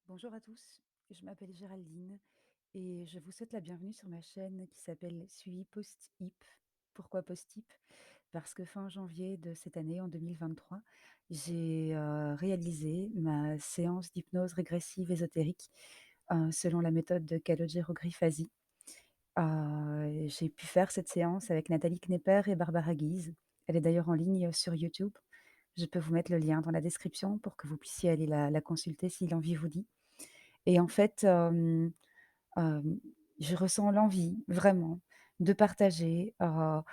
Bonjour à tous, je m'appelle Géraldine et je vous souhaite la bienvenue sur ma chaîne qui s'appelle Suivi Post-Hip. Pourquoi Post-Hip? Parce que fin janvier de cette année, en 2023, j'ai réalisé ma séance d'hypnose régressive ésotérique selon la méthode de Calogero-Griffasi. J'ai pu faire cette séance avec Nathalie Knepper et Barbara Guise. Elle est d'ailleurs en ligne sur YouTube. Je peux vous mettre le lien dans la description pour que vous puissiez aller la consulter si l'envie vous dit. Et en fait, hem, je ressens l'envie vraiment de partager, en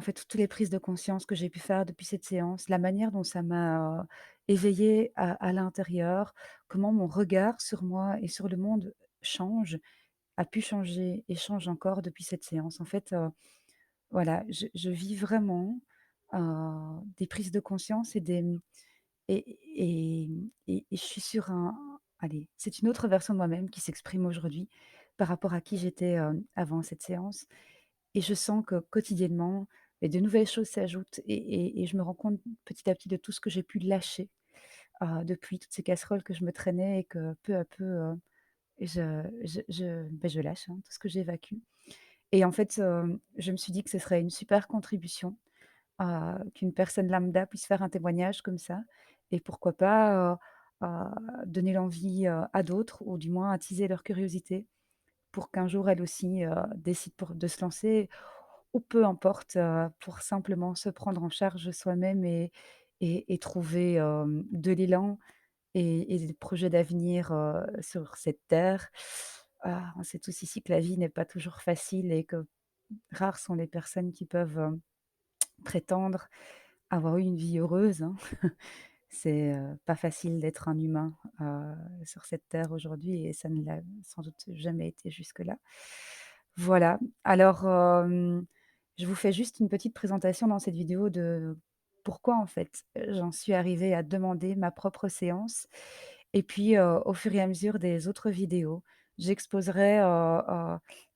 fait, toutes les prises de conscience que j'ai pu faire depuis cette séance, la manière dont ça m'a, éveillée à l'intérieur, comment mon regard sur moi et sur le monde change, a pu changer et change encore depuis cette séance. En fait, voilà, je vis vraiment, des prises de conscience et des et je suis sur un allez, c'est une autre version de moi-même qui s'exprime aujourd'hui par rapport à qui j'étais, avant cette séance et je sens que quotidiennement, de nouvelles choses s'ajoutent et je me rends compte petit à petit de tout ce que j'ai pu lâcher, depuis toutes ces casseroles que je me traînais et que peu à peu, je lâche, hein, tout ce que j'évacue et en fait, je me suis dit que ce serait une super contribution qu'une personne lambda puisse faire un témoignage comme ça et pourquoi pas, donner l'envie, à d'autres ou du moins attiser leur curiosité pour qu'un jour elles aussi, décident de se lancer ou peu importe, pour simplement se prendre en charge soi-même et trouver, de l'élan et des projets d'avenir, sur cette terre. On sait tous ici que la vie n'est pas toujours facile et que rares sont les personnes qui peuvent, prétendre avoir eu une vie heureuse, hein. C'est, pas facile d'être un humain, sur cette terre aujourd'hui et ça ne l'a sans doute jamais été jusque-là. Voilà, alors, je vous fais juste une petite présentation dans cette vidéo de pourquoi en fait, j'en suis arrivée à demander ma propre séance et puis, au fur et à mesure des autres vidéos, j'exposerai,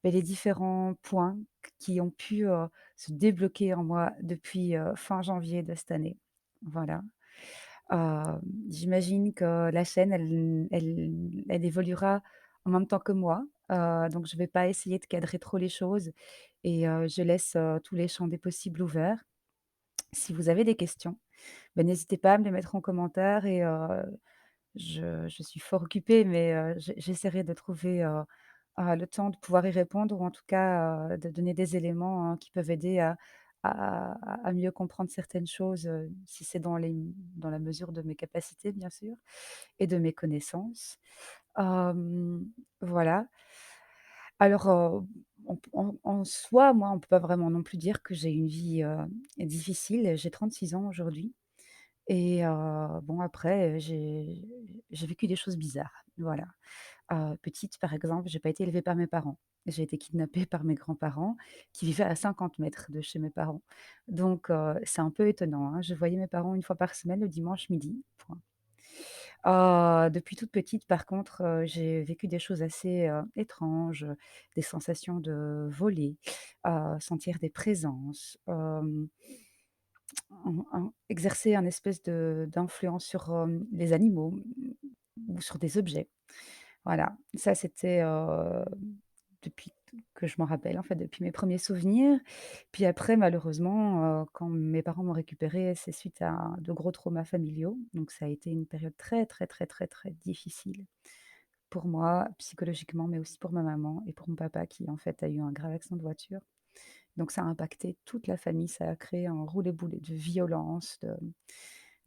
les différents points qui ont pu, se débloquer en moi depuis, fin janvier de cette année. Voilà. J'imagine que la chaîne, elle évoluera en même temps que moi, donc je ne vais pas essayer de cadrer trop les choses et je laisse, tous les champs des possibles ouverts. Si vous avez des questions, n'hésitez pas à me les mettre en commentaire et je suis fort occupée, mais j'essaierai de trouver, le temps de pouvoir y répondre ou en tout cas, de donner des éléments, hein, qui peuvent aider à mieux comprendre certaines choses, si c'est dans la mesure de mes capacités, bien sûr et de mes connaissances. Hem, voilà. Alors, en soi, moi, on peut pas vraiment non plus dire que j'ai une vie, difficile. J'ai 36 ans aujourd'hui et bon après, j'ai vécu des choses bizarres, voilà. Petite, par exemple, j'ai pas été élevée par mes parents. J'ai été kidnappée par mes grands-parents qui vivaient à 50 mètres de chez mes parents. Donc c'est un peu étonnant, hein. Je voyais mes parents une fois par semaine le dimanche midi, point. Depuis toute petite, par contre, j'ai vécu des choses assez, étranges, des sensations de voler, sentir des présences, exercer un espèce d'influence sur, les animaux, ou sur des objets. Voilà, ça c'était, depuis que je m'en rappelle, en fait, depuis mes premiers souvenirs. Puis après malheureusement, quand mes parents m'ont récupérée, c'est suite à de gros traumas familiaux. Donc ça a été une période très, très, très, très, très difficile pour moi, psychologiquement, mais aussi pour ma maman et pour mon papa qui, en fait, a eu un grave accident de voiture. Donc ça a impacté toute la famille, ça a créé un roulet-boulet de violence,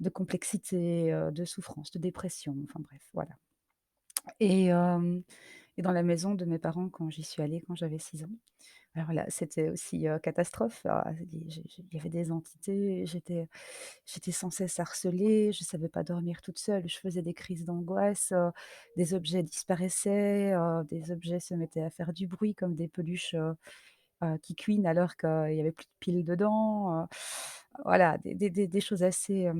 de complexité, de souffrance, de dépression, enfin bref, voilà. Et et dans la maison de mes parents quand j'y suis allée quand j'avais 6 ans, alors là, c'était aussi, catastrophe. Il y avait des entités, j'étais sans cesse harcelée, je savais pas dormir toute seule, je faisais des crises d'angoisse, des objets disparaissaient, des objets se mettaient à faire du bruit comme des peluches, qui cuinent alors qu'il y avait plus de piles dedans, voilà, des choses assez,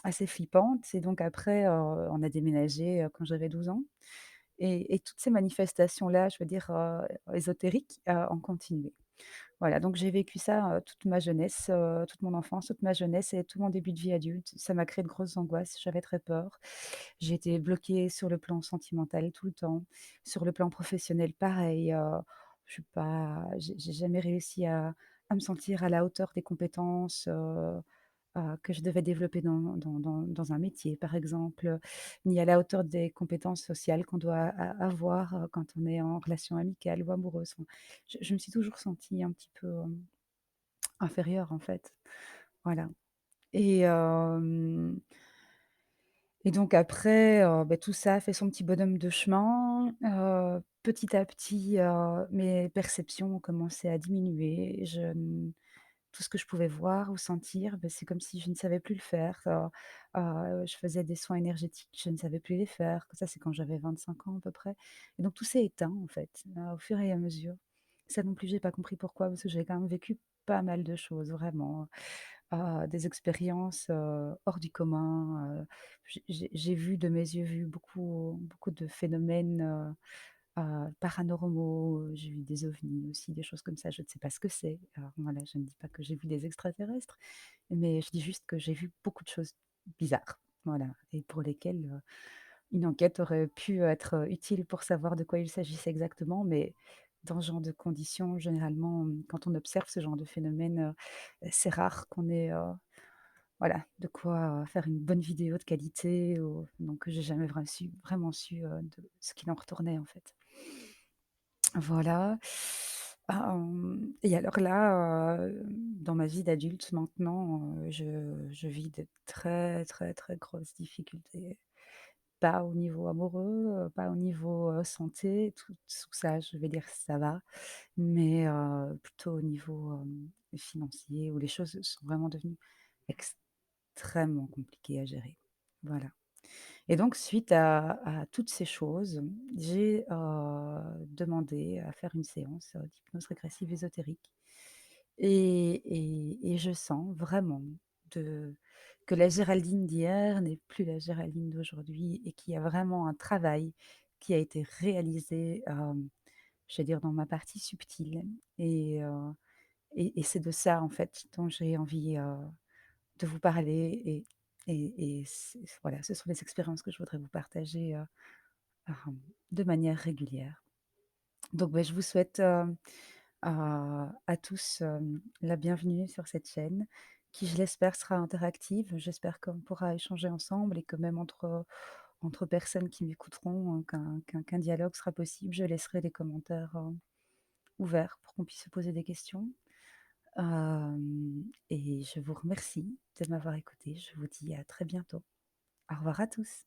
assez flippantes et donc après, on a déménagé, quand j'avais 12 ans et toutes ces manifestations-là, je veux dire, ésotériques, ont continué. Voilà, donc j'ai vécu ça, toute ma jeunesse, toute mon enfance, toute ma jeunesse et tout mon début de vie adulte. Ça m'a créé de grosses angoisses, j'avais très peur. J'ai été bloquée sur le plan sentimental tout le temps. Sur le plan professionnel, pareil, je suis pas j'ai jamais réussi à me sentir à la hauteur des compétences, que je devais développer dans un métier, par exemple, ni à la hauteur des compétences sociales qu'on doit avoir, quand on est en relation amicale ou amoureuse. Enfin, je me suis toujours sentie un petit peu, inférieure, en fait. Voilà et donc après, tout ça a fait son petit bonhomme de chemin. Petit à petit, mes perceptions ont commencé à diminuer. Tout ce que je pouvais voir ou sentir, c'est comme si je ne savais plus le faire. Je faisais des soins énergétiques, je ne savais plus les faire. Ça, c'est quand j'avais 25 ans à peu près et donc tout s'est éteint, en fait, au fur et à mesure. Ça non plus, j'ai pas compris pourquoi, parce que j'ai quand même vécu pas mal de choses, vraiment, des expériences, hors du commun, j'ai vu de mes yeux vus beaucoup de phénomènes, paranormaux, j'ai vu des ovnis aussi, des choses comme ça, je ne sais pas ce que c'est. Alors voilà, je ne dis pas que j'ai vu des extraterrestres, mais je dis juste que j'ai vu beaucoup de choses bizarres, voilà et pour lesquelles, une enquête aurait pu être, utile pour savoir de quoi il s'agissait exactement, mais dans ce genre de conditions, généralement, quand on observe ce genre de phénomène, c'est rare qu'on ait, voilà, de quoi, faire une bonne vidéo de qualité ou donc j'ai jamais vraiment su, de ce qu'il en retournait, en fait. Voilà. Et alors là, dans ma vie d'adulte maintenant, je vis de très, très, très grosses difficultés. Pas au niveau amoureux, pas au niveau, santé, tout ça, je vais dire ça va, mais plutôt au niveau, financier où les choses sont vraiment devenues extrêmement compliquées à gérer. Voilà. Et donc suite à toutes ces choses, j'ai, demandé à faire une séance, d'hypnose régressive ésotérique et je sens vraiment de que la Géraldine d'hier n'est plus la Géraldine d'aujourd'hui et qu'il y a vraiment un travail qui a été réalisé, je vais dire dans ma partie subtile et c'est de ça en fait dont j'ai envie, de vous parler et voilà, ce sont les expériences que je voudrais vous partager, de manière régulière. Donc, je vous souhaite, à tous, la bienvenue sur cette chaîne qui, je l'espère, sera interactive. J'espère qu'on pourra échanger ensemble et que même entre personnes qui m'écouteront, qu'un dialogue sera possible. Je laisserai des commentaires, ouverts pour qu'on puisse se poser des questions. Et je vous remercie de m'avoir écouté. Je vous dis à très bientôt. Au revoir à tous.